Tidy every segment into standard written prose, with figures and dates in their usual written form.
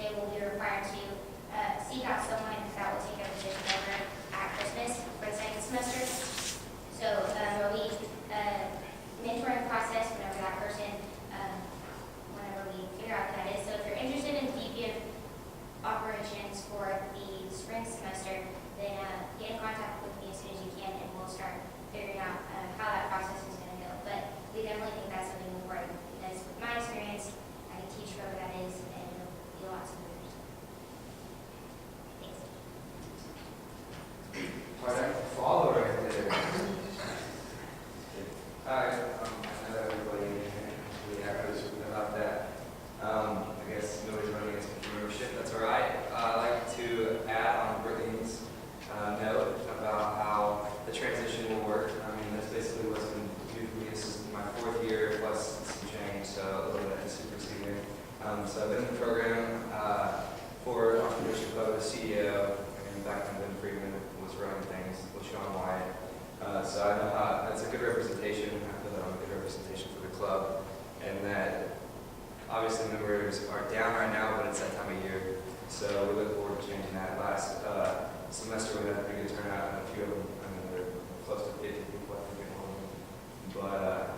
they will be required to seek out someone that will take a position over at Christmas for the second semester. So there will be a mentoring process whenever that person, whenever we figure out who that is. So if you're interested in VP of operations for the spring semester, then get in contact with me as soon as you can, and we'll start figuring out how that process is going to go. But we definitely think that's something important because with my experience, I can teach whoever that is, and it'll be a lot smoother. Thanks. All right, follow right there. All right, I know that everybody really happy about that. I guess nobody's running against membership. That's all right. I'd like to add on Brittany's note about how the transition will work. I mean, that's basically what's been due for me. This is my 4th year plus some change, so a little bit of superseding. So I've been in the program for Entrepreneurship Club as CEO, and back then Ben Friedman was running things with Sean White. So I know that's a good representation. I feel that I'm a good representation for the club, and that obviously members are down right now, but it's that time of year. So we look forward to changing that. Last semester we had a pretty good turnout, and a few of them, I mean, they're close to 50 people I think at home. But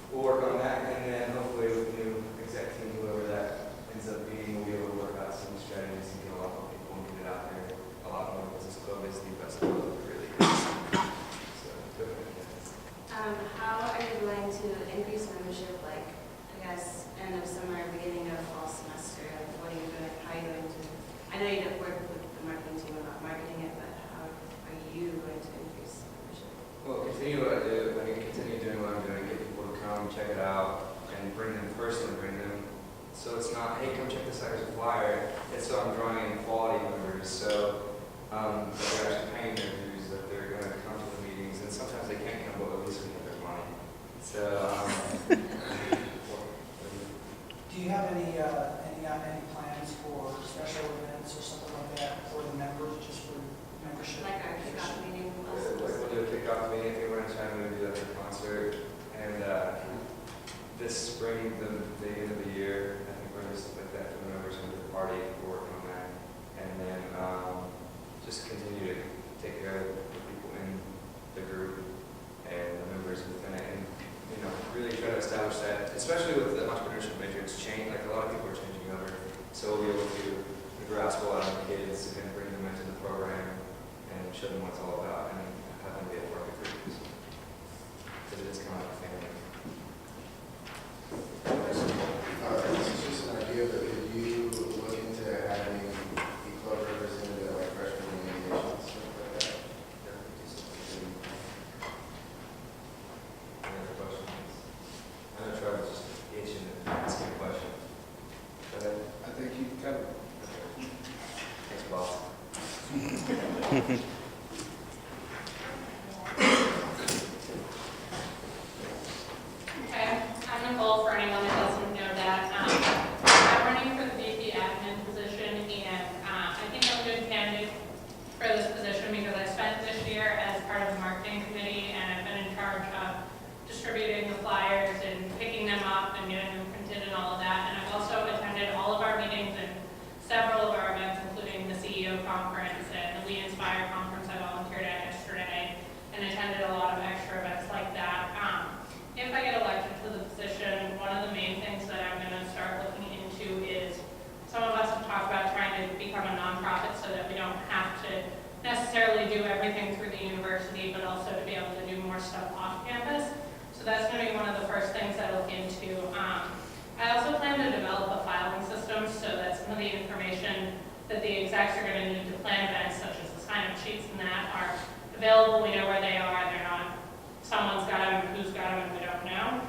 we'll work on that, and then hopefully with the new exec team, whoever that ends up being, we'll be able to work out some strategies and get a lot more people and get it out there. A lot more business club is the best club, it really is. So, go ahead. How are you going to increase membership, like, I guess, end of summer, beginning of fall semester? Like, what are you doing? How are you going to, I know you don't work with the marketing team about marketing it, but how are you going to increase membership? Well, continue what I do. I mean, continue doing what I'm doing, get people to come, check it out, and bring them personally, bring them. So it's not, hey, come check this out, here's a flyer. It's so I'm drawing in quality members. So that they're actually paying their dues, that they're going to come to the meetings, and sometimes they can't come, but at least we get their money. So, do you have any plans for special events or something like that for the members, just for membership? Like our kickoff meeting? we'll do a kickoff meeting. I think we're going to try to do that for a concert. And this spring, the end of the year, I think we're going to do stuff like that for the members and the party. We're working on that. And then just continue to take care of the people in the group and the members within it. And, you know, really try to establish that, especially with the entrepreneurship major, it's changed. Like, a lot of people are changing over. So we'll be able to grasp a lot of the kids and bring them into the program and show them what it's all about and have them be a part of the group. Because it is kind of like a family. This is just an idea, but could you look into having EClub represented at like freshman organizations, stuff like that? Any other questions? I'm going to try to just itching to ask you a question. Go ahead. I think you covered it. Thanks, boss. Okay, I'm Nicole, for anyone that doesn't know that. I'm running for the VP admin position, and I think I'm a good candidate for this position because I spent this year as part of the marketing committee, and I've been in charge of distributing the flyers and picking them up and getting them printed and all of that. And I've also attended all of our meetings and several of our events, including the CEO conference and the We Inspire conference I volunteered at yesterday, and attended a lot of extra events like that. If I get elected to the position, one of the main things that I'm going to start looking into is, some of us have talked about trying to become a nonprofit so that we don't have to necessarily do everything through the university, but also to be able to do more stuff off campus. So that's going to be one of the first things I look into. I also plan to develop a filing system so that some of the information that the execs are going to need to plan events, such as the sign-up sheets and that, are available. We know where they are. They're not someone's got them, who's got them, and we don't know.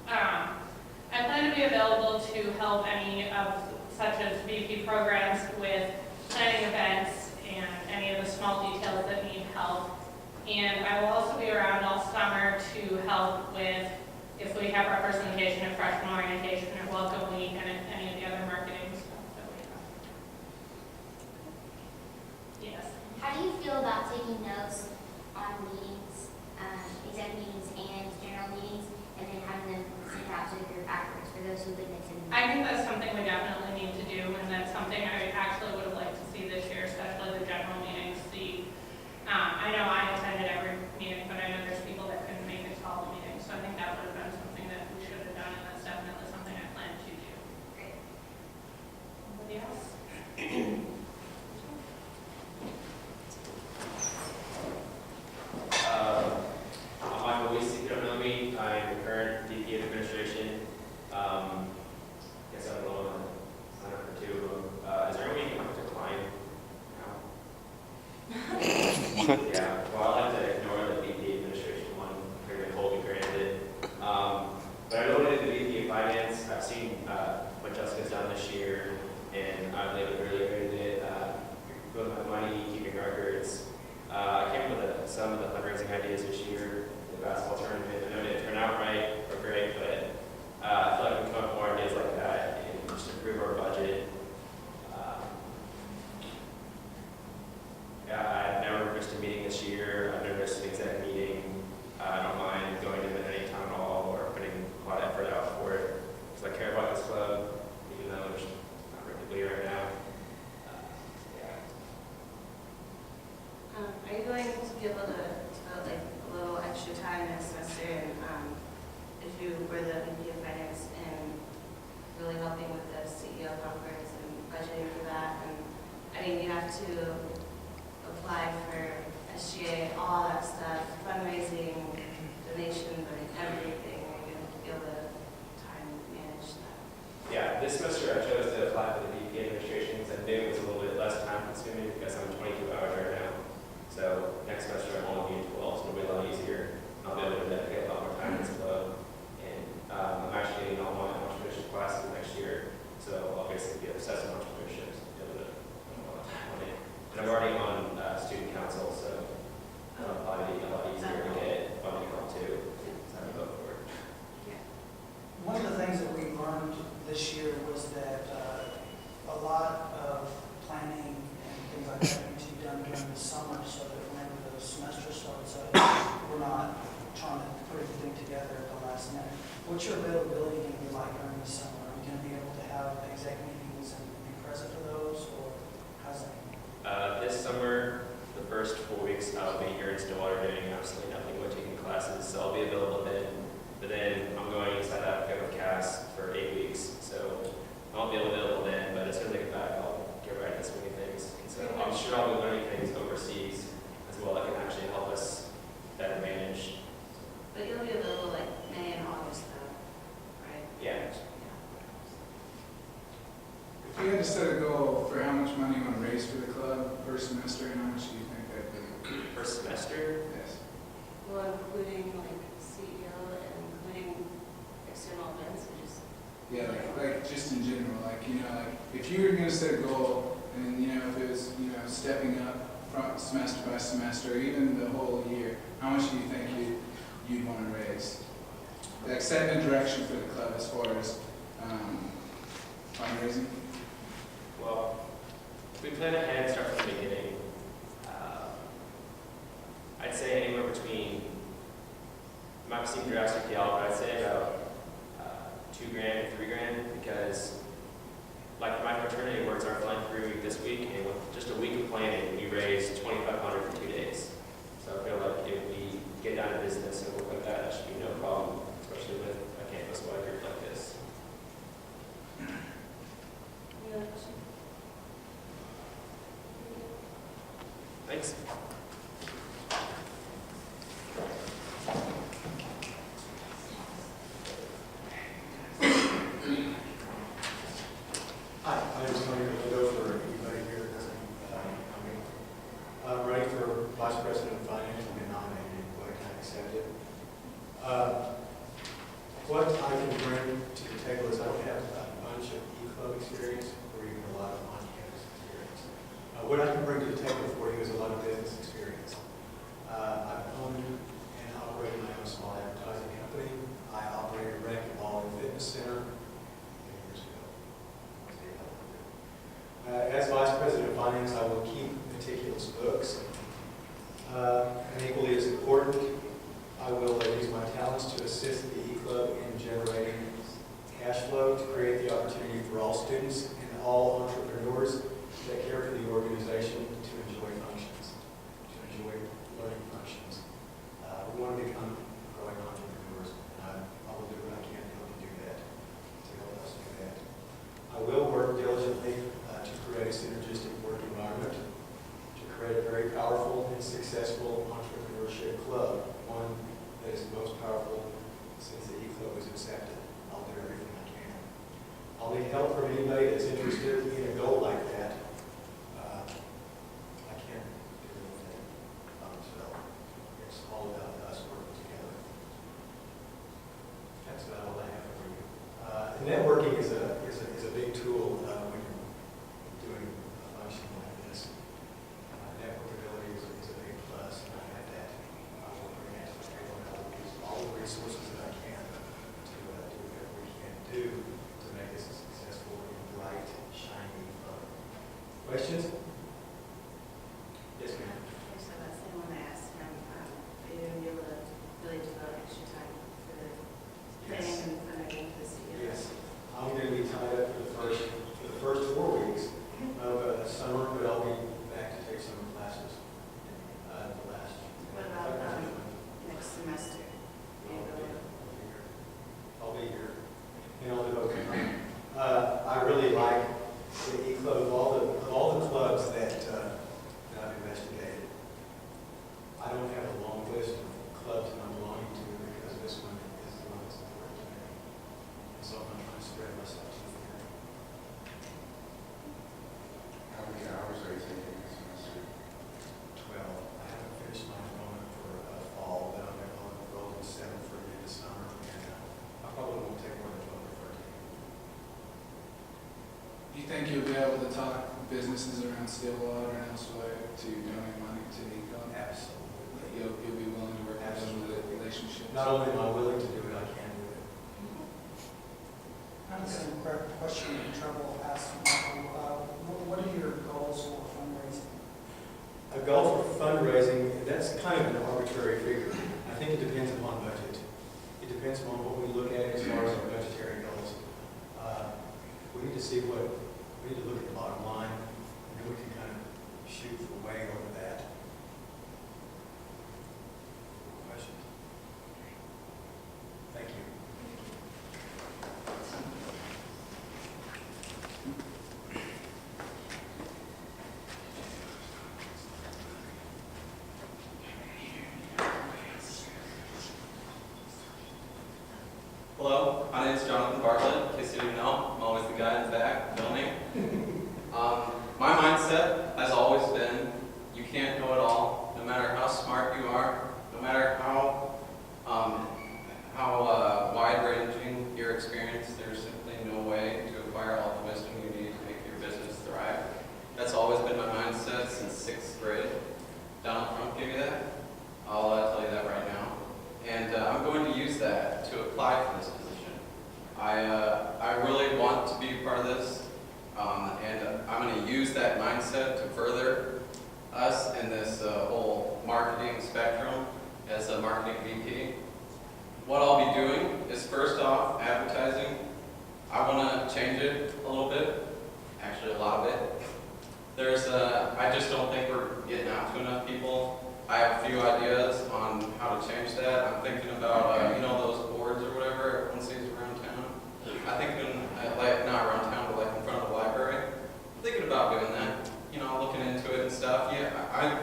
I plan to be available to help any of, such as VP programs, with planning events and any of the small details that need help. And I will also be around all summer to help with, if we have representation at freshman orientation or welcome week and any of the other marketing stuff that we have. Yes. How do you feel about taking notes on meetings, exec meetings and general meetings, and then having them sent out to the group afterwards for those who didn't attend? I think that's something we definitely need to do. do, and that's something I actually would have liked to see this year, especially the general meetings. I know I attended every meeting, but I know there's people that couldn't make it to all the meetings, so I think that would have been something that we should have done, and that's definitely something I plan to do. Great. Anybody else? I'm Michael Weiss. If you don't know me, I'm the current VP of Administration. Guess I'm going to sign up for 2 of them. Is there any way you can decline now? Yeah, well, I'll have to ignore the VP Administration one. Figured Colby granted it. But I know what the VP of Finance. I've seen what Jessica's done this year, and I believe it really great at it. Building my money, keeping records. I came up with some of the fundraising ideas this year. The basketball tournament. I know it didn't turn out right or great, but I feel like we can come up with more ideas like that and just improve our budget. Yeah, I've never missed a meeting this year. I've never missed an exec meeting. I don't mind going to them at any time at all or putting a lot of effort out for it because I care about this club, even though it's not really right now. Are you going to be able to devote like a little extra time this semester, and if you were the VP of Finance, and really helping with the CEO conference and budgeting for that? And I mean, you have to apply for SGA, all that stuff, fundraising, donations, and everything. Are you going to be able to time manage that? Yeah, this semester I chose to apply for the VP administration because I knew it was a little bit less time consuming because I'm 22 hours right now. So next semester I'm only in 12, so it'll be a lot easier. I'll be able to dedicate a lot more time to this club. And I'm actually in all my entrepreneurship classes next year, so I'll basically be obsessed with entrepreneurship to be able to put a lot of time on it. And I'm already on student council, so it'll probably be a lot easier to get funding help too. So I'm vote for it. One of the things that we learned this year was that a lot of planning and things like that need to be done during the summer so that whenever the semester starts up, we're not trying to put everything together at the last minute. What's your availability going to be like during the summer? Are you going to be able to have exec meetings and be present for those, or how's that? This summer, the first 4 weeks, I'll be here in Stillwater doing absolutely nothing but taking classes, so I'll be available then. But then I'm going to South Africa with Cass for 8 weeks, so I won't be available then, but as soon as I get back, I'll get right to swing of things. And so I'm sure I'll be learning things overseas as well that can actually help us better manage. But you'll be available like May and August though, right? Yeah. If you had to set a goal for how much money you want to raise for the club per semester, how much do you think that'd be? Per semester, Yes. Well, including like CEO and including external events, or just Yeah, like just in general, like, you know, like if you were going to set a goal and, you know, if it was, you know, stepping up from semester by semester, or even the whole year, how much do you think you'd want to raise? Like setting a direction for the club as far as fundraising? well, if we plan ahead and start from the beginning, I'd say anywhere between, I'm not seeing drastic yell, but I'd say about $2,000 to $3,000 because like my fraternity works our flying through week this week, and with just a week of planning, we raised $2,500 for 2 days. So I feel like if we get down to business and work like that, it should be no problem, especially with a campus-wide group like this. any other questions? Thanks. Hi, my name is Tony Orlando. For anybody here that doesn't know me, I'm running for Vice President of Finance. I've been nominated, but I can't accept it. What I can bring to the table is I don't have a bunch of EClub experience or even a lot of on-campus experience. What I can bring to the table for you is a lot of business experience. I've owned and operated my own small advertising company. I operated a rec and ball and fitness center years ago. As Vice President of Finance, I will keep meticulous books. And equally as important, I will use my talents to assist the EClub in generating cash flow to create the opportunity for all students and all entrepreneurs that care for the organization to enjoy functions, to enjoy learning functions. We want to become growing entrepreneurs, and I will do what I can to help you do that, to help us do that. I will work diligently to create a synergistic work environment, to create a very powerful and successful entrepreneurship club, one that is the most powerful since the EClub was accepted. I'll do everything I can. I'll need help from anybody that's interested in a goal like that. I can't do anything by myself. It's all about us working together. That's about all I have for you. And networking is a big tool when you're doing a function like this. Networkability is a big plus, and I have that. I will bring it to the table, and I will use all the resources that I can to do whatever we can do to make this a successful and bright, shiny fun. Questions? Yes, ma'am. So that's the one I asked him, are you going to be able to really devote extra time for the planning and fundraising this year? Yes. I'm going to be tied up for the first 4 weeks of summer, but I'll be back to take summer classes. The last. What about next semester? I'll be here, and I'll devote time. I really like the EClub, all the clubs that I've investigated. I don't have a long list of clubs that I'm belonging to because this one is the one that's important to me. And so I'm not trying to spread myself too thin. How many hours are you taking this semester? 12. I haven't finished my enrollment for fall, but I'm enrolled in 7 for the end of summer, and I probably won't take more than 12 or 13. Do you think you'll be able to talk businesses around Stillwater and elsewhere to donate money to EClub? Absolutely. You'll be willing to work out the relationships? Not only am I willing to do it, I can do it. I have the same question in trouble asking. What are your goals for fundraising? A goal for fundraising, that's kind of an arbitrary figure. I think it depends upon budget. It depends upon what we look at as far as our budgetary goals. We need to see we need to look at the bottom line, and then we can kind of shoot for way over that. Questions? Thank you. Hello, my name is Jonathan Bartlett. In case you didn't know, I'm always the guy in the back filming. My mindset has always been, you can't know it all, no matter how smart you are, no matter how wide-ranging your experience, there's simply no way to acquire all the wisdom you need to make your business thrive. That's always been my mindset since 6th grade. Donald Trump gave me that. I'll tell you that right now. And I'm going to use that to apply for this position. I really want to be part of this, and I'm going to use that mindset to further us in this whole marketing spectrum as a marketing VP. What I'll be doing is, first off, advertising. I want to change it a little bit, actually a lot of it. I just don't think we're getting out to enough people. I have a few ideas on how to change that. I'm thinking about, those boards or whatever everyone sees around town. I think not around town, but like in front of the library. I'm thinking about doing that. Looking into it and stuff. Yeah, I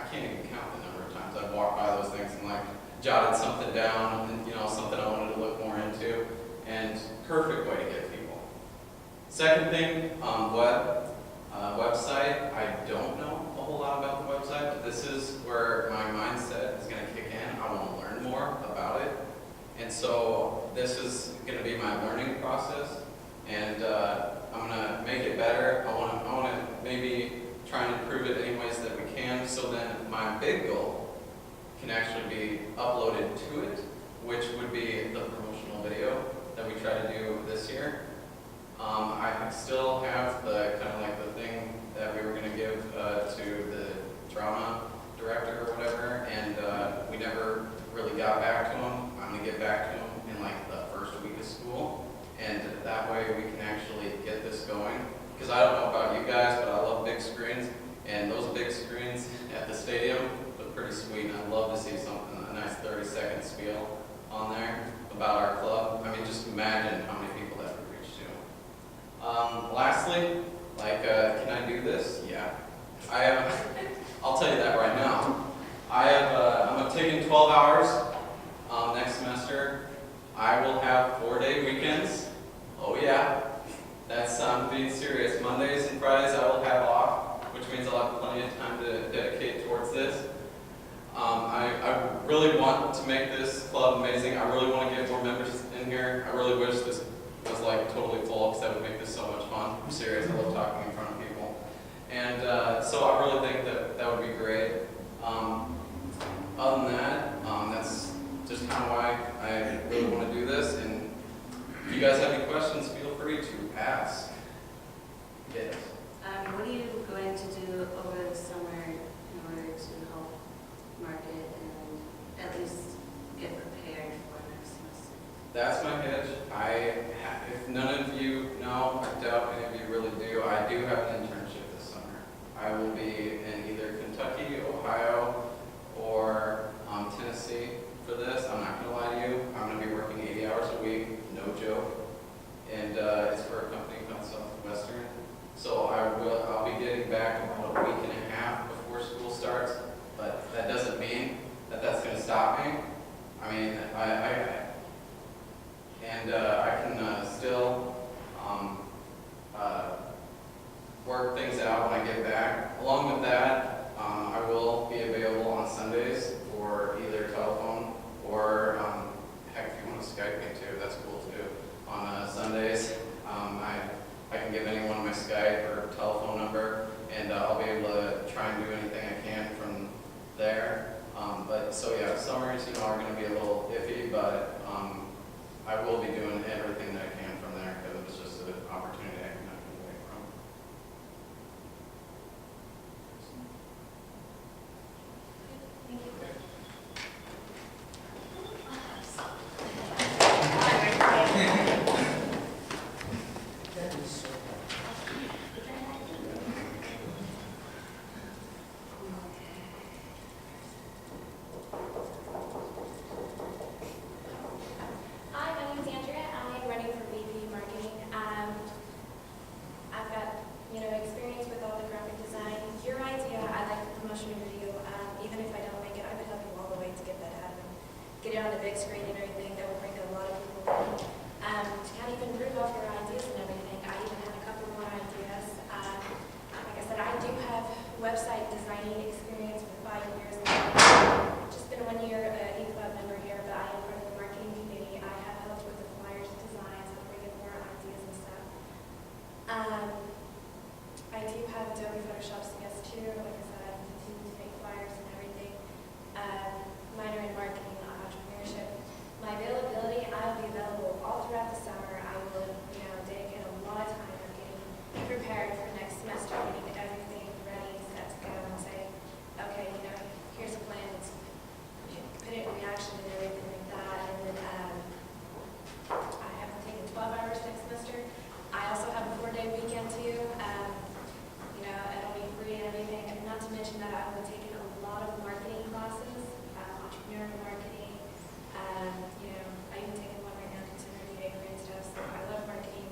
can't even count the number of times I've walked by those things and jotted something down and something I wanted to look more into. And perfect way to get people. Second thing, website. I don't know a whole lot about the website, but this is where my mindset is going to kick in. I want to learn more about it. And so this is going to be my learning process, and I'm going to make it better. I want to maybe try and improve it any ways that we can, so then my big goal can actually be uploaded to it, which would be the promotional video that we try to do this year. I still have the the thing that we were going to give to the drama director or whatever, and we never really got back to him. I'm going to get back to him in the first week of school, and that way we can actually get this going. because I don't know about you guys, but I love big screens, and those big screens at the stadium look pretty sweet. And I'd love to see something, a nice 30-second spiel on there about our club. I mean, just imagine how many people that would reach to. Lastly, can I do this? Yeah. I have, I'll tell you that right now. I'm taking 12 hours next semester. I will have 4-day weekends. Oh yeah, I'm being serious. Mondays and Fridays I will have off, which means I'll have plenty of time to dedicate towards this. I really want to make this club amazing. I really want to get more members in here. I really wish this was totally full, because that would make this so much fun. I'm serious. I love talking in front of people. And so I really think that would be great. Other than that, that's just kind of why I really want to do this. And if you guys have any questions, feel free to ask. Yes. What are you going to do over the summer in order to help market and at least get prepared for next semester? That's my pitch. If none of you know, I doubt any of you really do, I do have an internship this summer. I will be in either Kentucky, Ohio, or Tennessee for this. I'm not going to lie to you. I'm going to be working 80 hours a week, no joke. And it's for a company called Southwestern. So I'll be getting back about a week and a half before school starts. But that doesn't mean that that's going to stop me. I mean, I can still work things out when I get back. Along with that, I will be available on Sundays for either telephone or, heck, if you want to Skype me too, that's cool too. On Sundays, I can give anyone my Skype or telephone number, and I'll be able to try and do anything I can from there. So yeah, summers, are going to be a little iffy, but I will be doing everything that I can from there, because it's just an opportunity I cannot get away from. Thank you. Hi, my name is Andrea. I'm running for VP Marketing. I've got, experience with all the graphic design. Your idea, I like the promotion video. Even if I don't make it, I would help you all the way to get that out and get it on the big screen and everything. That will bring a lot of people in. To kind of improve off your ideas and everything, I even have a couple more ideas. Like I said, I do have website designing experience for 5 years. Just been 1 year EClub member here, but I am part of the marketing committee. I have helped with the flyers designs and bringing more ideas and stuff. I do have Adobe Photoshop CS too. Like I said, I continue to make flyers and everything. Minor in marketing, entrepreneurship. My availability, I'll be available all throughout the summer. I will, dedicate a lot of time of getting prepared for next semester, getting everything ready, set to go, and say, okay, here's a plan. Let's put it in reaction and everything like that. And then I have taken 12 hours next semester. I also have a 4-day weekend too. It'll be free and everything. And not to mention that I will be taking a lot of marketing classes, entrepreneurial marketing. I even taken one right now, consumer behavior and stuff. So I love marketing.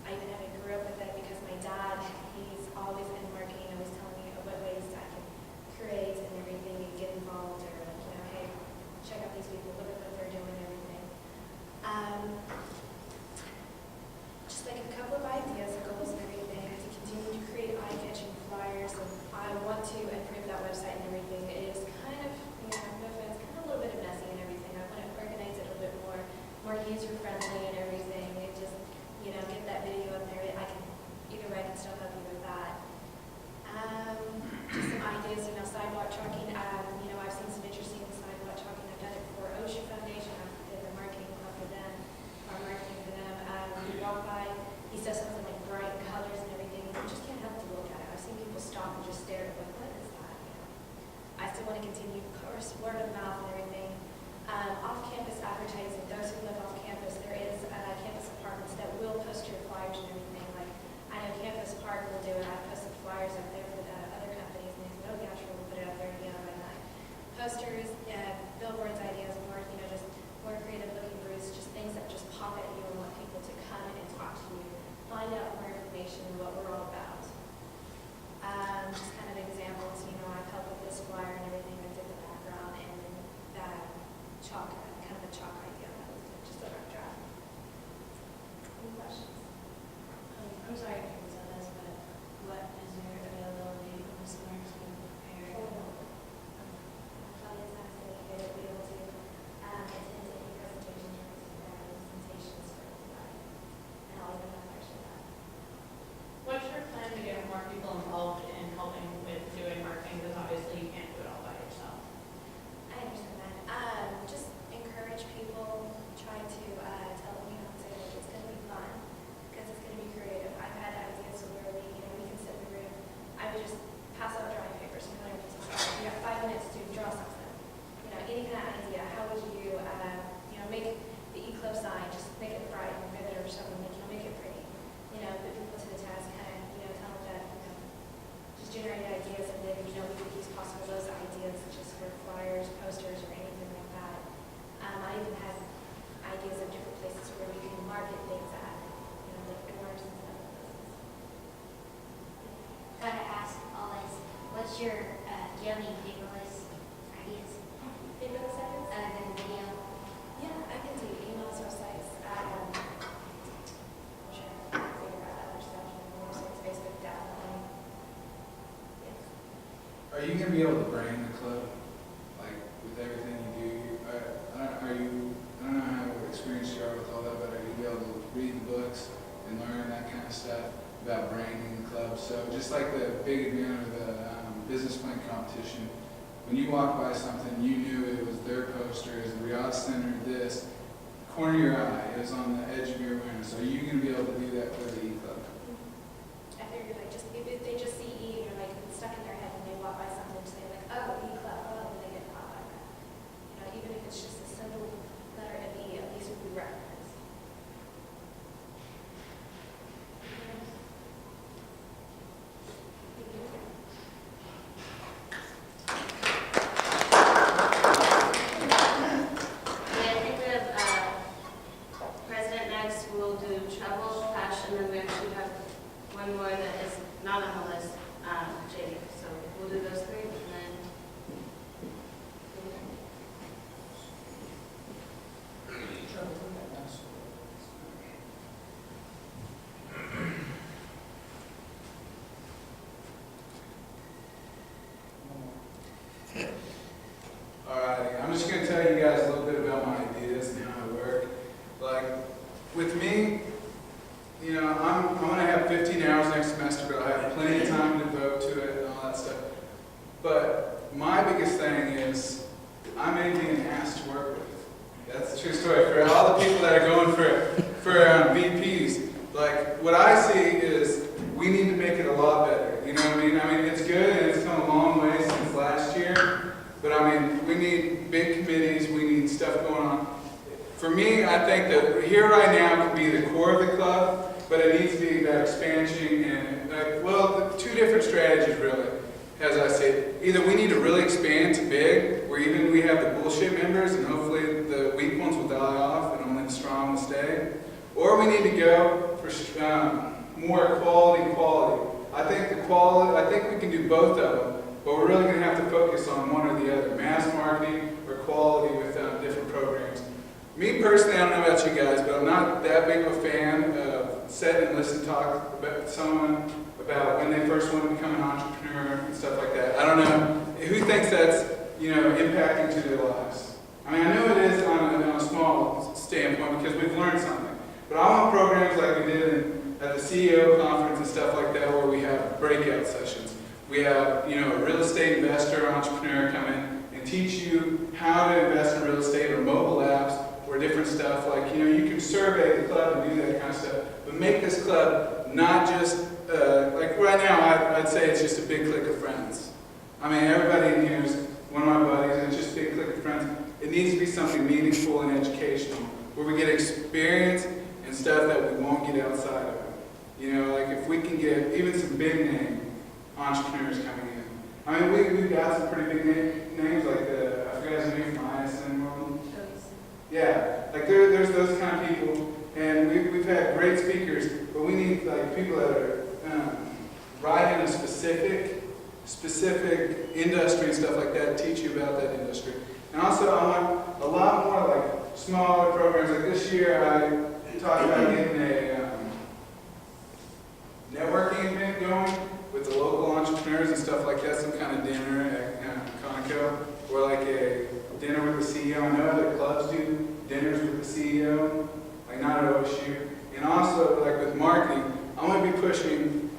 I even grew up with it because my dad, he's always in marketing, always telling me what ways I can create and everything and get involved, or hey, check out these people, look at what they're doing and everything. Just like a couple of ideas, goals and everything to continue to create eye-catching flyers. And I want to improve that website and everything. It is kind of, no offense, kind of a little bit messy and everything. I want to organize it a little bit more user-friendly and everything. And just, get that video up there. Either way, I can still help you with that. Just some ideas, sidewalk trucking. I've seen some interesting sidewalk trucking. I've done it for OSU Foundation. I did the marketing club for them, or marketing for them. You walk by, he says something like bright colors and everything, and you just can't help to look at it. I've seen people stop and just stare at it, like, what is that? I still want to continue, of course, word of mouth and everything. Off-campus advertising. Those who live off campus, there is you gonna be able to brand the club, like with everything you do? I don't know how experienced you are with all that, but are you be able to read the books and learn that kind of stuff about branding the club? So just like the big event of the business plan competition, when you walk by something, you knew it was their poster, is the Riyadh Center, this, corner of your eye, it was on the edge of your awareness. Are you going to be able to do that for the EClub? I figured like just if they just see E and you're like it's stuck in their head when they walk by something, just say like, oh, EClub, oh, and they get caught by that. You know, even if it's just a simple letter of E, at least we recognize. Yeah, I think we have president next. We'll do travel, passion, and then we actually have one more that is not on the list, JD. So we'll do those three, and then. Alright, I'm just going to tell you guys a little bit about my ideas and how I work. Like, with me, you know, I'm going to have 15 hours next semester, but I have plenty of time to devote to it and all that stuff. But my biggest thing is, I'm being asked to work with. That's a true story. For all the people that are going for VPs, like, what I see is we need to make it a lot better. You know what I mean? I mean, it's good and it's come a long way since last year. But I mean, we need big committees, we need stuff going on. For me, I think that here right now can be the core of the club, but it needs to be that expansion and, like, well, the two different strategies really, as I say. Either we need to really expand to big, where even we have the bullshit members and hopefully the weak ones will die off and only the strong will stay. Or we need to go for more quality. I think we can do both of them. But we're really going to have to focus on one or the other, mass marketing or quality with different programs. Me personally, I don't know about you guys, but I'm not that big of a fan of sit and listen talk about someone about when they first want to become an entrepreneur and stuff like that. I don't know. Who thinks that's, you know, impacting to their lives? I mean, I know it is on a small standpoint because we've learned something. But I want programs like we did at the CEO conference and stuff like that where we have breakout sessions. We have, you know, a real estate investor, entrepreneur come in and teach you how to invest in real estate or mobile apps or different stuff. Like, you know, you can survey the club and do that kind of stuff. But make this club not just, like right now, I'd say it's just a big clique of friends. I mean, everybody in here is one of my buddies and it's just a big clique of friends. It needs to be something meaningful and educational where we get experience and stuff that we won't get outside of it. You know, like if we can get even some big name entrepreneurs coming in. I mean, we've got some pretty big names like I forgot his name from ISN world. Yeah, like there's those kind of people, and we've had great speakers, but we need like people that are right in a specific industry and stuff like that, teach you about that industry. And also I want a lot more like smaller programs. Like this year I talked about getting a networking event going with the local entrepreneurs and stuff like that, some kind of dinner at Conoco, or like a dinner with the CEO. I know other clubs do dinners with the CEO, like not at OSU. And also, like with marketing, I'm going to be pushing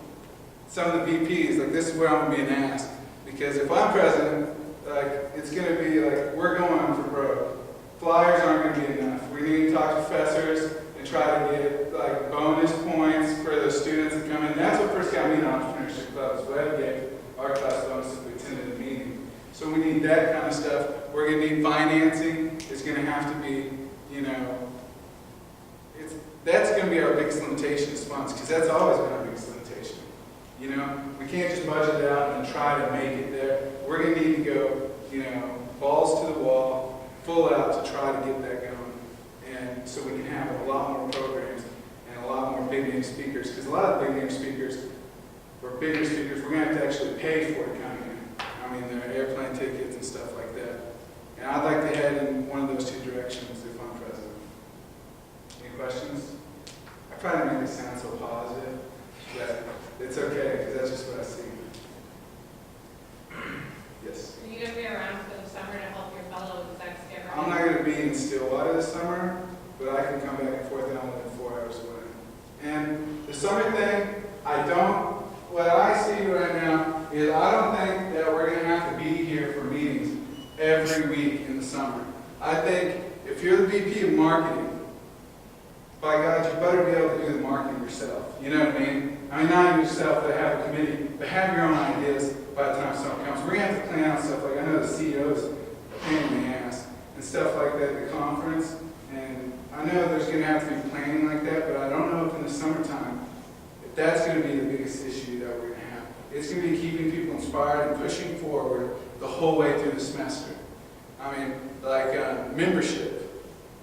some of the VPs, like this is where I'm being asked. Because if I'm president, like it's going to be like, we're going for broke. Flyers aren't going to be enough. We need to talk to professors and try to get like bonus points for the students that come in. That's what first got me to Entrepreneurship Club, is Webb gave our class bonuses if we attended the meeting. So we need that kind of stuff. We're going to need financing. It's going to have to be, you know, that's going to be our biggest limitation is funds, because that's always been our biggest limitation. You know, we can't just budget it out and try to make it there. We're going to need to go, you know, balls to the wall, full out to try to get that going. And so we can have a lot more programs and a lot more big name speakers, because a lot of big name speakers, or bigger speakers, we're going to have to actually pay for it coming in. I mean, there are airplane tickets and stuff like that. And I'd like to head in one of those two directions if I'm president. Any questions? I probably made it sound so positive, but it's okay, because that's just what I see. Stillwater this summer, but I can come back and forth and only 4 hours away. And the summer thing, what I see right now is I don't think that we're going to have to be here for meetings every week in the summer. I think if you're the VP of marketing, by God, you better be able to do the marketing yourself. You know what I mean? I mean, not yourself, but have a committee, but have your own ideas by the time summer comes. We're going to have to plan out stuff like, I know the CEO's a pain in the ass, and stuff like that at the conference. And I know there's going to have to be planning like that, but I don't know if in the summertime, if that's going to be the biggest issue that we're going to have. It's going to be keeping people inspired and pushing forward the whole way through the semester. I mean, like membership.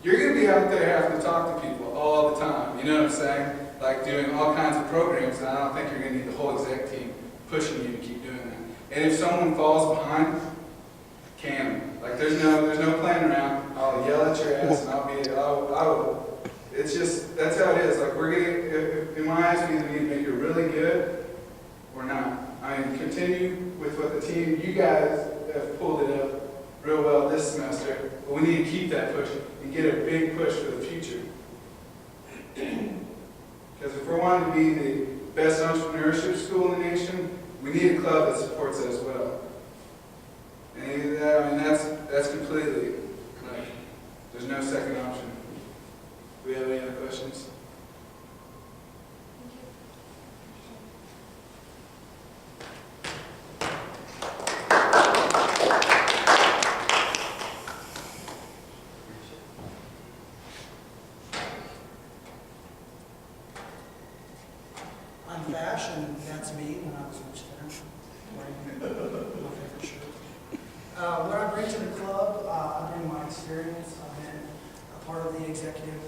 You're going to be out there having to talk to people all the time. You know what I'm saying? Like doing all kinds of programs, and I don't think you're going to need the whole exec team pushing you to keep doing that. And if someone falls behind, can them. Like there's no playing around. I'll yell at your ass and I will. It's just, that's how it is. Like we're getting, in my eyes, we either need to make it really good or not. I mean, continue with what the team, you guys have pulled it up real well this semester, but we need to keep that push and get a big push for the future. Because if we're wanting to be the best entrepreneurship school in the nation, we need a club that supports it as well. And I mean, that's completely, like, there's no second option. Do we have any other questions? I'm fashion, that's me when I was much thinner. Wearing my favorite shirt. What I bring to the club, I bring my experience. I've been a part of the executive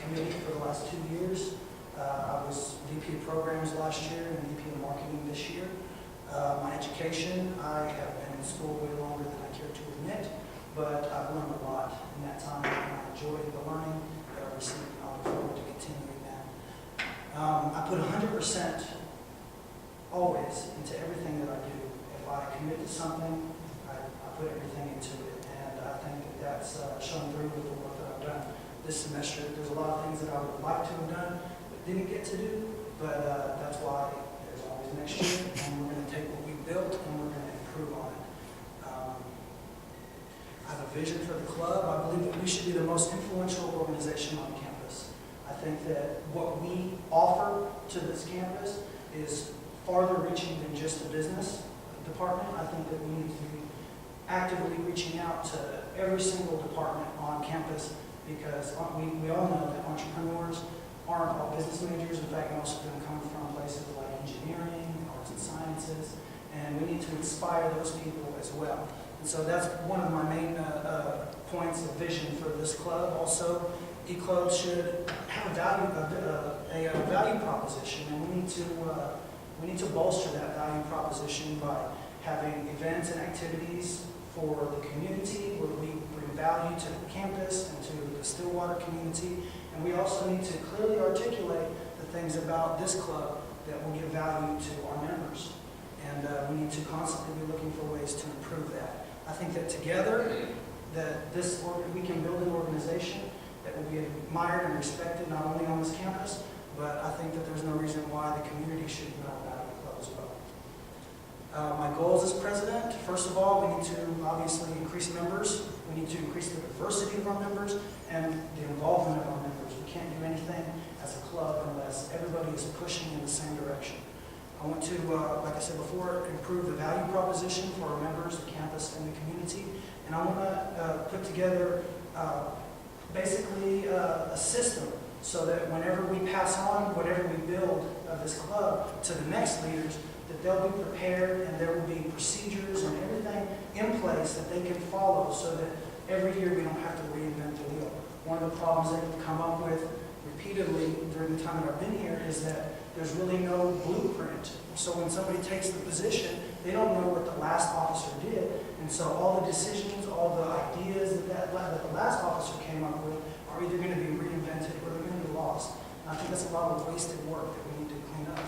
committee for the last 2 years. I was VP of programs last year and VP of marketing this year. My education, I have been in school way longer than I care to admit, but I've learned a lot in that time, and I enjoy the learning that I've received, and I look forward to continuing that. I put 100% always into everything that I do. If I commit to something, I put everything into it, and I think that that's shown through with the work that I've done this semester. There's a lot of things that I would like to have done but didn't get to do, but that's why there's always next year, and we're going to take what we built and we're going to improve on it. I have a vision for the club. I believe that we should be the most influential organization on campus. I think that what we offer to this campus is farther reaching than just the business department. I think that we need to be actively reaching out to every single department on campus, because we all know that entrepreneurs aren't all business majors. In fact, most of them come from places like engineering, arts and sciences, and we need to inspire those people as well. And so that's one of my main points of vision for this club. Also, EClub should have a value proposition, and we need to bolster that value proposition by having events and activities for the community where we bring value to the campus and to the Stillwater community. And we also need to clearly articulate the things about this club that will give value to our members. And we need to constantly be looking for ways to improve that. I think that together, we can build an organization that will be admired and respected not only on this campus, but I think that there's no reason why the community shouldn't know about the club as well. My goals as president, first of all, we need to obviously increase members. We need to increase the diversity of our members and the involvement of our members. We can't do anything as a club unless everybody is pushing in the same direction. I want to, like I said before, improve the value proposition for our members, the campus, and the community. And I want to put together basically a system so that whenever we pass on whatever we build of this club to the next leaders, that they'll be prepared and there will be procedures and everything in place that they can follow so that every year we don't have to reinvent the wheel. One of the problems that we've come up with repeatedly during the time that I've been here is that there's really no blueprint. So when somebody takes the position, they don't know what the last officer did. And so all the decisions, all the ideas that the last officer came up with are either going to be reinvented or they're going to be lost. And I think that's a lot of wasted work that we need to clean up.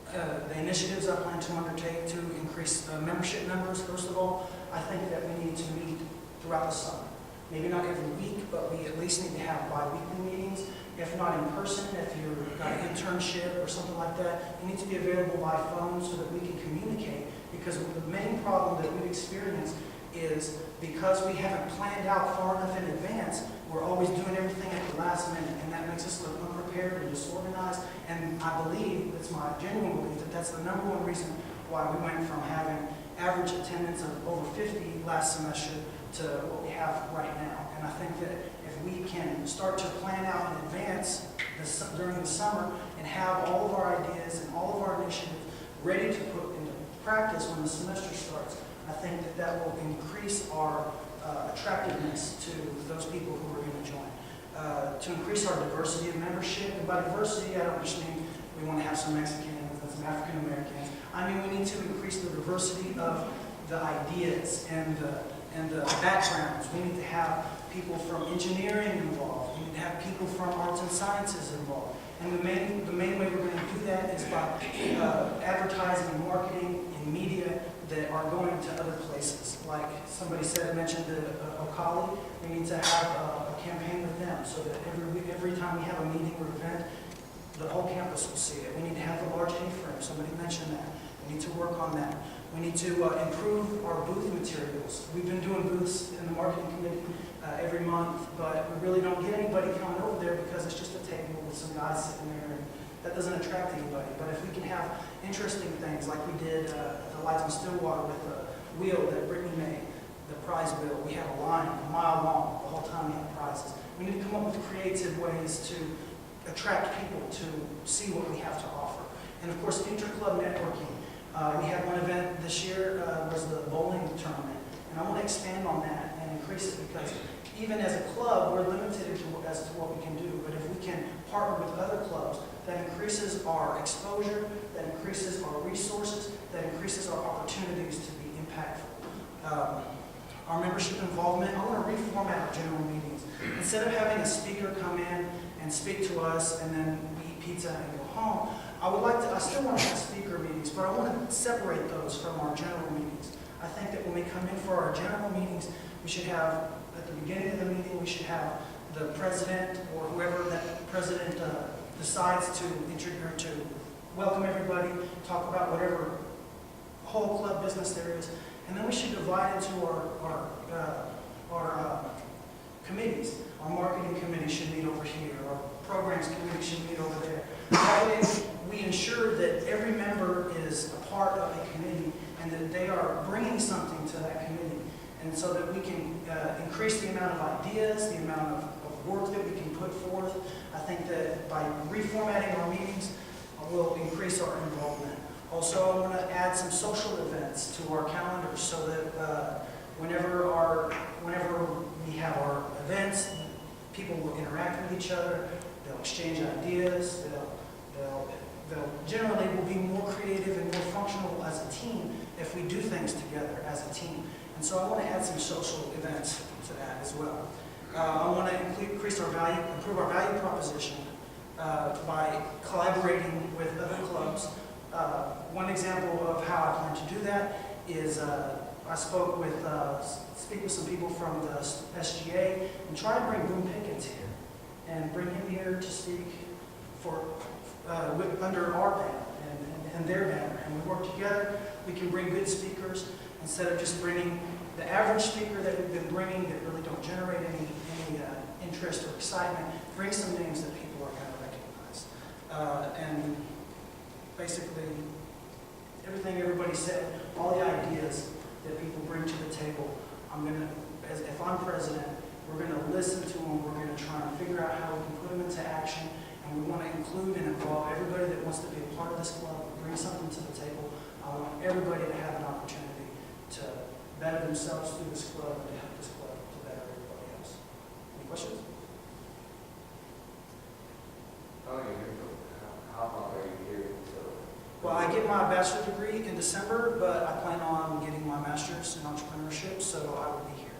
The initiatives I plan to undertake to increase membership numbers, first of all, I think that we need to meet throughout the summer. maybe not every week, but we at least need to have bi-weekly meetings. If not in person, if you've got an internship or something like that, you need to be available by phone so that we can communicate. Because the main problem that we've experienced is because we haven't planned out far enough in advance, we're always doing everything at the last minute, and that makes us look unprepared and disorganized. And I believe, it's my genuine belief, that that's the number one reason why we went from having average attendance of over 50 last semester to what we have right now. And I think that if we can start to plan out in advance during the summer and have all of our ideas and all of our initiatives ready to put into practice when the semester starts, I think that that will increase our attractiveness to those people who are going to join. To increase our diversity of membership, and by diversity I don't just mean we want to have some Mexicans and some African Americans. I mean we need to increase the diversity of the ideas and the backgrounds. We need to have people from engineering involved. We need to have people from arts and sciences involved. And the main way we're going to do that is by advertising and marketing in media that are going to other places. Like somebody mentioned the Ocali, we need to have a campaign with them so that every time we have a meeting or event, the whole campus will see it. We need to have a large A-frame. Somebody mentioned that. We need to work on that. We need to improve our booth materials. We've been doing booths in the marketing committee every month, but we really don't get anybody coming over there because it's just a table with some guys sitting there, and that doesn't attract anybody. But if we can have interesting things like we did at the Lights in Stillwater with the wheel that Brittany made, the prize wheel, we had a line a mile long the whole time we had prizes. We need to come up with creative ways to attract people to see what we have to offer. And of course, inter-club networking. We had one event this year, was the bowling tournament, and I want to expand on that and increase it because even as a club, we're limited as to what we can do, but if we can partner with other clubs, that increases our exposure, that increases our resources, that increases our opportunities to be impactful. Our membership involvement, I want to reformat our general meetings. Instead of having a speaker come in and speak to us and then we eat pizza and go home, I still want to have speaker meetings, but I want to separate those from our general meetings. I think that when we come in for our general meetings, we should have, at the beginning of the meeting, we should have the president or whoever that president decides to welcome everybody, talk about whatever whole club business there is, and then we should divide into our committees. Our marketing committee should meet over here, our programs committee should meet over there. That way we ensure that every member is a part of a committee and that they are bringing something to that committee. And so that we can increase the amount of ideas, the amount of work that we can put forth. I think that by reformatting our meetings, we'll increase our involvement. Also, I want to add some social events to our calendars so that whenever we have our events, people will interact with each other, they'll exchange ideas, they'll generally will be more creative and more functional as a team if we do things together as a team. And so I want to add some social events to that as well. I want to improve our value proposition by collaborating with other clubs. One example of how I plan to do that is I speak with some people from the SGA and try and bring Boone Pickens here and bring him here to speak under our banner and their banner. And we work together. We can bring good speakers instead of just bringing the average speaker that we've been bringing that really don't generate any interest or excitement. Bring some names that people are going to recognize. And basically, everything everybody said, all the ideas that people bring to the table, if I'm president, we're going to listen to them, we're going to try and figure out how we can put them into action, and we want to include and involve everybody that wants to be a part of this club, bring something to the table. I want everybody to have an opportunity to better themselves through this club and to help this club to better everybody else. Any questions? How long are you here? Well, I get my bachelor's degree in December, but I plan on getting my master's in entrepreneurship, so I will be here.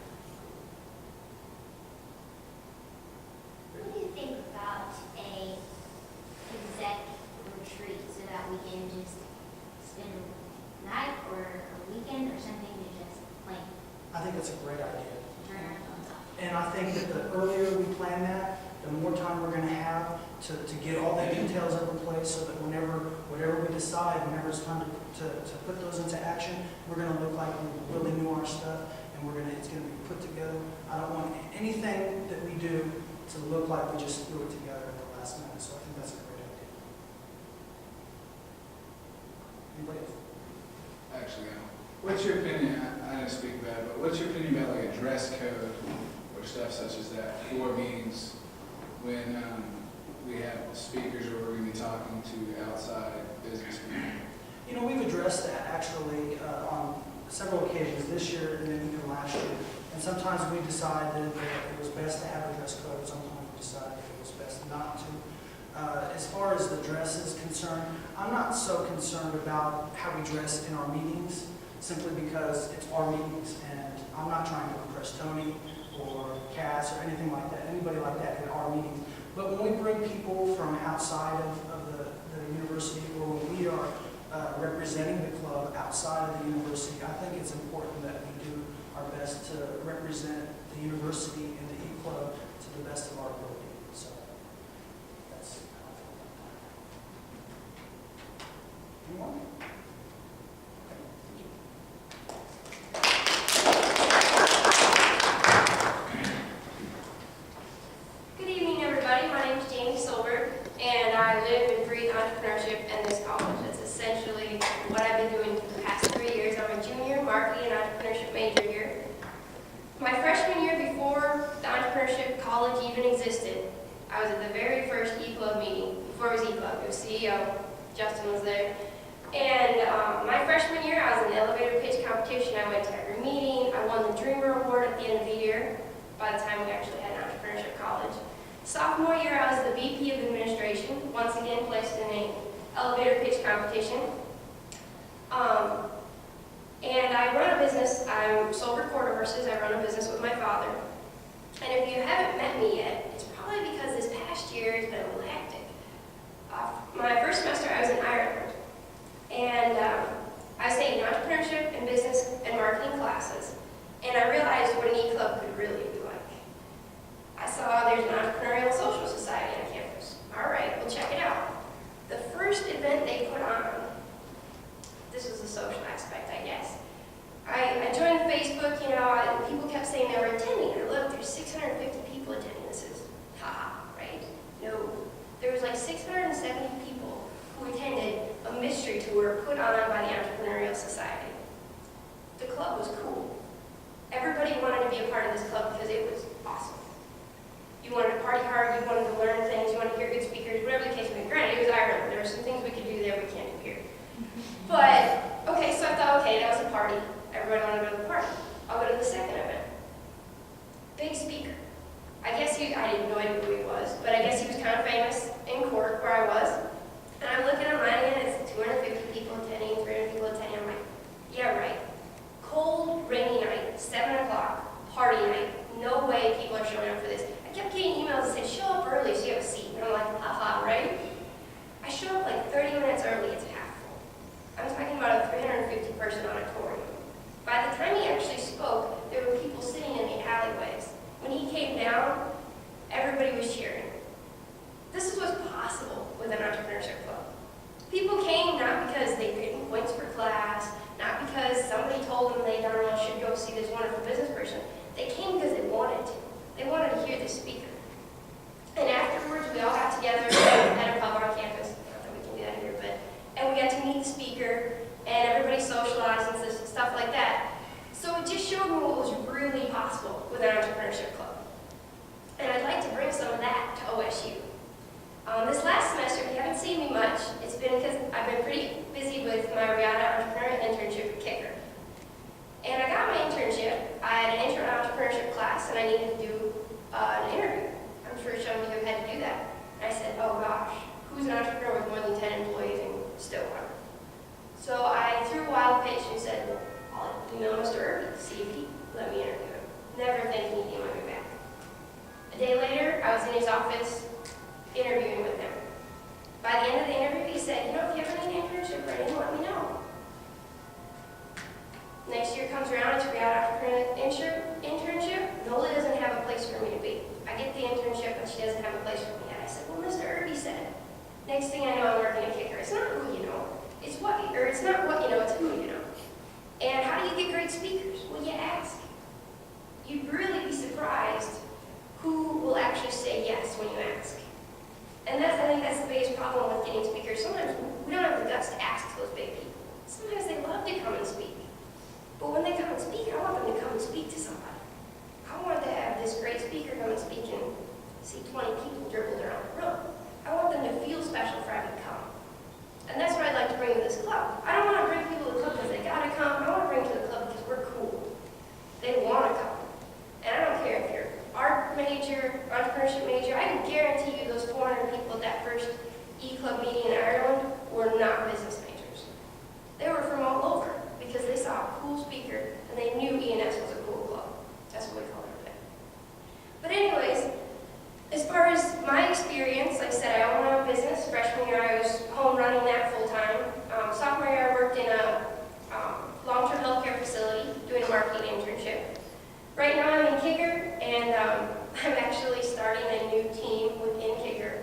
What do you think about a exec retreat so that we can just spend a night or a weekend or something to just plan? I think that's a great idea. Turn our phones off. And I think that the earlier we plan that, the more time we're gonna have to get all the details in place so that whatever we decide, whenever it's time to put those into action, we're gonna look like we really knew our stuff and it's gonna be put together. I don't want anything that we do to look like we just threw it together at the last minute, so I think that's a great idea. Anybody else? Actually, what's your opinion, I didn't speak about it, but what's your opinion about like a dress code or stuff such as that for meetings when we have speakers or we're going to be talking to outside business people? You know, we've addressed that actually on several occasions this year and then even last year. And sometimes we decided that it was best to have a dress code, sometimes we decided it was best not to. As far as the dress is concerned, I'm not so concerned about how we dress in our meetings, simply because it's our meetings, and I'm not trying to impress Tony or Cass or anything like that, anybody like that in our meetings. But when we bring people from outside of the university, or when we are representing the club outside of the university, I think it's important that we do our best to represent the university and the EClub to the best of our ability. So that's how I feel about that. Anyone? Good evening, everybody. My name is Jamie Solberg, and I live and breathe entrepreneurship in this college. That's essentially what I've been doing for the past 3 years. I'm a junior marketing and entrepreneurship major here. My freshman year, before the entrepreneurship college even existed, I was at the very first EClub meeting. Before it was EClub, it was CEO. Justin was there. And my freshman year, I was in the elevator pitch competition. I went to every meeting. I won the Dreamer Award at the end of the year, by the time we actually had an entrepreneurship college. Sophomore year, I was the VP of administration, once again placed in an elevator pitch competition. And I run a business. I'm Solberg Quarter Horses. I run a business with my father. And if you haven't met me yet, it's probably because this past year has been a little hectic. My first semester, I was in Ireland. And I was taking entrepreneurship and business and marketing classes. And I realized what an EClub could really be like. I saw there's an entrepreneurial social society on campus. All right, we'll check it out. The first event they put on, this was the social aspect, I guess. I joined Facebook, you know, and people kept saying they were attending. And look, there's 650 people attending. This is, haha, right? No, there was like 670 people who attended a mystery tour put on by the Entrepreneurial Society. The club was cool. Everybody wanted to be a part of this club because it was awesome. You wanted to party hard, you wanted to learn things, you wanted to hear good speakers, whatever the case may be. Granted, it was Ireland. There were some things we could do there we can't do here. But, okay, so I thought, okay, that was a party. Everybody wanted to go to the party. I'll go to the second event. Big speaker. I didn't know who he was, but I guess he was kind of famous in Cork, where I was. And I'm looking online and it's 250 people attending, 300 people attending. I'm like, yeah, right. Cold, rainy night, 7 o'clock, party night. No way people are showing up for this. I kept getting emails that said, show up early so you have a seat. And I'm like, haha, right? I showed up like 30 minutes early, it's half full. I'm talking about a 350-person auditorium. By the time he actually spoke, there were people sitting in the alleyways. When he came down, everybody was cheering. This is what's possible with an entrepreneurship club. People came not because they getting points for class, not because somebody told them they darn well should go see this wonderful business person. They came because they wanted to. They wanted to hear the speaker. And afterwards, we all got together at a pub on campus. Not that we can do that here, but and we got to meet the speaker, and everybody socialized and stuff like that. So it just showed me what was really possible with an entrepreneurship club. And I'd like to bring some of that to OSU. This last semester, if you haven't seen me much, it's been because I've been pretty busy with my Rihanna entrepreneurial internship at Kicker. And I got my internship. I had an intro to entrepreneurship class, and I needed to do an interview. I'm sure some of you have had to do that. And I said, oh gosh, who's an entrepreneur with more than 10 employees in Stillwater? So I threw a wild pitch and said, well, I'll email Mr. Irvin to see if he'd let me interview him. Never thinking he'd email me back. A day later, I was in his office interviewing with him. By the end of the interview, he said, you know, if you ever need an internship or anything, let me know. Next year comes around, it's Rihanna Entrepreneur internship. NOLA doesn't have a place Next thing I know, I'm working a kicker. It's not who you know. It's not what you know, it's who you know. And how do you get great speakers? Well, you ask. You'd really be surprised who will actually say yes when you ask. And I think that's the biggest problem with getting speakers. Sometimes we don't have the guts to ask those big people. Sometimes they love to come and speak. But when they come and speak, I want them to come and speak to somebody. I want to have this great speaker come and speak and see 20 people dribbled around the room. I want them to feel special for having come. And that's what I'd like to bring to this club. I don't want to bring people to the club because they got to come. I want to bring them to the club because we're cool. They want to come. And I don't care if you're art major, entrepreneurship major. I can guarantee you those 400 people at that first EClub meeting in Ireland were not business majors. They were from all over because they saw a cool speaker and they knew ENS was a cool club. That's what we call it today. But anyways, as far as my experience, like I said, I own my own business. Freshman year, I was home running that full time. Sophomore year, I worked in a long-term healthcare facility doing a marketing internship. Right now, I'm in Kicker, and I'm actually starting a new team within Kicker.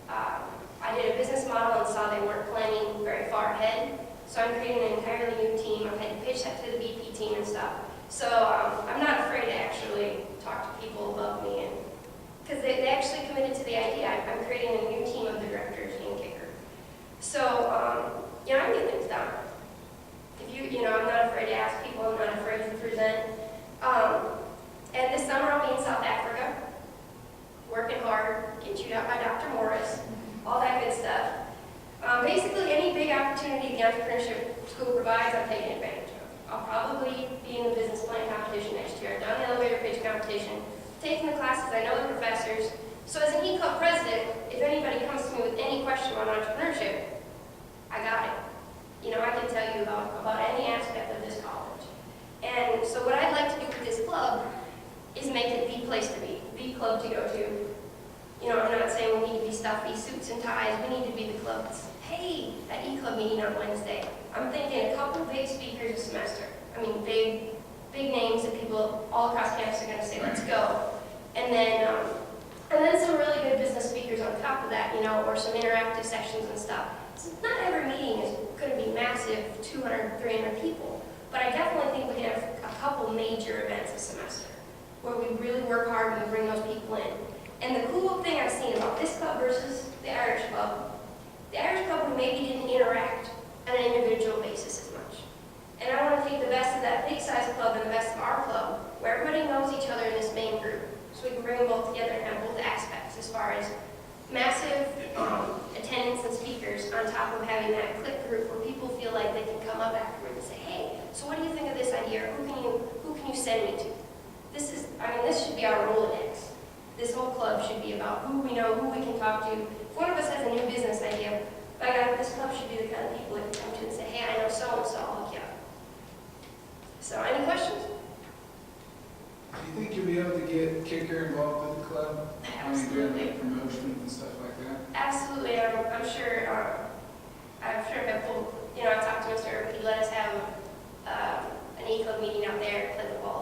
I did a business model and saw they weren't planning very far ahead, so I'm creating an entirely new team. I've had to pitch that to the VP team and stuff. So I'm not afraid to actually talk to people above me, and because they actually committed to the idea. I'm creating a new team of the directors in Kicker. So, I can get things done. If I'm not afraid to ask people. I'm not afraid to present. And this summer I'll be in South Africa, working hard, getting chewed out by Dr. Morris, all that good stuff. Basically, any big opportunity the entrepreneurship school provides, I'm taking advantage of. I'll probably be in the business plan competition next year. I've done the elevator pitch competition, taking the classes, I know the professors. So as an EClub president, if anybody comes to me with any question on entrepreneurship, I got it. I can tell you about any aspect of this college. And so what I'd like to do with this club is make it the place to be, the club to go to. I'm not saying we need to be stuffy suits and ties. We need to be the club that's, hey, that EClub meeting on Wednesday. I'm thinking a couple big speakers a semester. I mean, big names that people all across campus are going to say, let's go. And then some really good business speakers on top of that, or some interactive sessions and stuff. So not every meeting is going to be massive, 200, 300 people. But I definitely think we can have a couple major events a semester where we really work hard and we bring those people in. And the cool thing I've seen about this club versus the Irish club we maybe didn't interact on an individual basis as much. And I want to take the best of that big size club and the best of our club, where everybody knows each other in this main group, so we can bring them both together and have both aspects as far as massive attendance and speakers on top of having that click group where people feel like they can come up afterward and say, hey, so what do you think of this idea? Who can you send me to? This should be our Rolodex. This whole club should be about who we know, who we can talk to. If one of us has a new business idea, this club should be the kind of people that can come to and say, hey, I know so-and-so, I'll hook you up. So, any questions? Do you think you'll be able to get Kicker involved with the club? Absolutely. Doing promotions and stuff like that? Absolutely. I'm sure if I've talked to Mr. He let us have an EClub meeting out there, play the ball